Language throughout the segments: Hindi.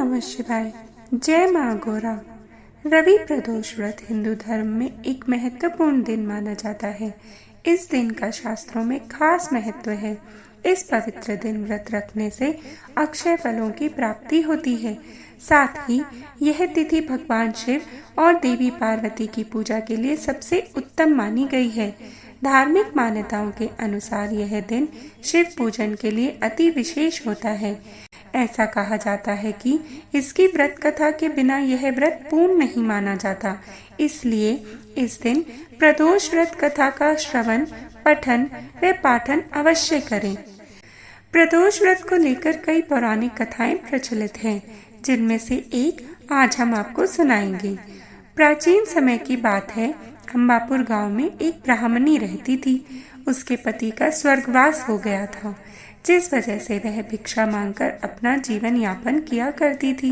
नमः शिवाय। जय माँ गौरा। रवि प्रदोष व्रत हिंदू धर्म में एक महत्वपूर्ण दिन माना जाता है। इस दिन का शास्त्रों में खास महत्व है। इस पवित्र दिन व्रत रखने से अक्षय फलों की प्राप्ति होती है। साथ ही यह तिथि भगवान शिव और देवी पार्वती की पूजा के लिए सबसे उत्तम मानी गई है। धार्मिक मान्यताओं के अनुसार यह दिन शिव पूजन के लिए अति विशेष होता है। ऐसा कहा जाता है कि इसकी व्रत कथा के बिना यह व्रत पूर्ण नहीं माना जाता। इसलिए इस दिन प्रदोष व्रत कथा का श्रवण, पठन व पाठन अवश्य करें। प्रदोष व्रत को लेकर कई पौराणिक कथाएं प्रचलित हैं, जिनमें से एक आज हम आपको सुनाएंगे। प्राचीन समय की बात है। अंबापुर गांव में एक ब्राह्मणी रहती थी। उसके पति का स्वर्गवास हो गया था, जिस वजह से वह भिक्षा मांगकर अपना जीवन यापन किया करती थी।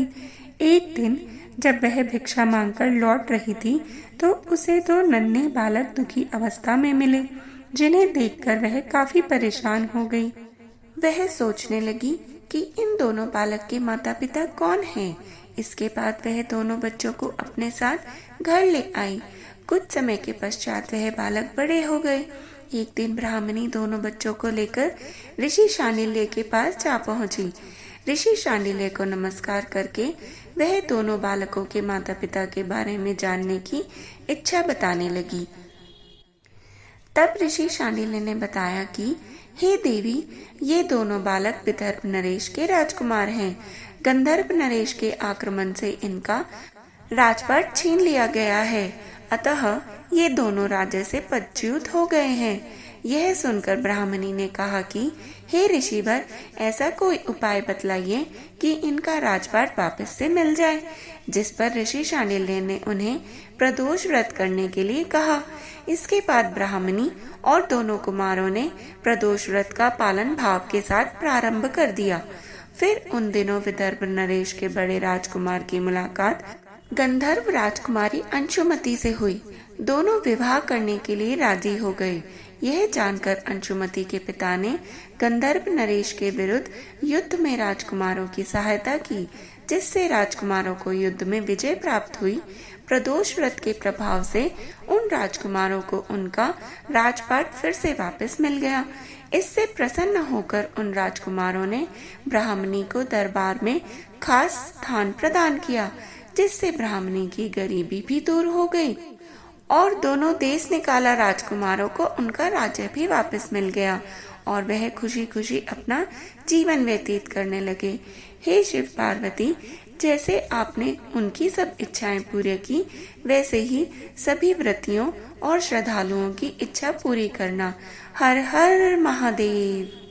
एक दिन जब वह भिक्षा मांगकर लौट रही थी तो उसे दो नन्हे बालक दुखी अवस्था में मिले, जिन्हें देखकर वह काफी परेशान हो गई। वह सोचने लगी कि इन दोनों बालक के माता पिता कौन हैं। इसके बाद वह दोनों बच्चों को अपने साथ घर ले आई। कुछ समय के पश्चात वह बालक बड़े हो गए। एक दिन ब्राह्मणी दोनों बच्चों को लेकर ऋषि शांडिल्य के पास जा पहुंची। ऋषि शांडिल्य को नमस्कार करके वह दोनों बालकों के माता पिता के बारे में जानने की इच्छा बताने लगी। तब ऋषि शांडिल्य ने बताया कि हे देवी, ये दोनों बालक विदर्भ नरेश के राजकुमार हैं। गंधर्व नरेश के आक्रमण से इनका राजपाट छीन लिया गया है, अतः ये दोनों राजा से पदच्युत हो गए हैं। यह सुनकर ब्राह्मणी ने कहा कि हे ऋषिवर, ऐसा कोई उपाय बतलाइए कि इनका राजपाट वापस से मिल जाए। जिस पर ऋषि शांडिल्य ने उन्हें प्रदोष व्रत करने के लिए कहा। इसके बाद ब्राह्मणी और दोनों कुमारों ने प्रदोष व्रत का पालन भाव के साथ प्रारंभ कर दिया। फिर उन दिनों विदर्भ नरेश के बड़े राजकुमार की मुलाकात गंधर्व राजकुमारी अंशुमति से हुई। दोनों विवाह करने के लिए राजी हो गए। यह जानकर अंशुमति के पिता ने गंधर्व नरेश के विरुद्ध युद्ध में राजकुमारों की सहायता की, जिससे राजकुमारों को युद्ध में विजय प्राप्त हुई। प्रदोष व्रत के प्रभाव से उन राजकुमारों को उनका राजपाट फिर से वापस मिल गया। इससे प्रसन्न होकर उन राजकुमारों ने ब्राह्मणी को दरबार में खास स्थान प्रदान किया, जिससे ब्राह्मणी की गरीबी भी दूर हो गई और दोनों देश निकाला राजकुमारों को उनका राज्य भी वापस मिल गया और वह खुशी खुशी अपना जीवन व्यतीत करने लगे। हे शिव पार्वती, जैसे आपने उनकी सब इच्छाएं पूरी की, वैसे ही सभी व्रतियों और श्रद्धालुओं की इच्छा पूरी करना। हर हर महादेव।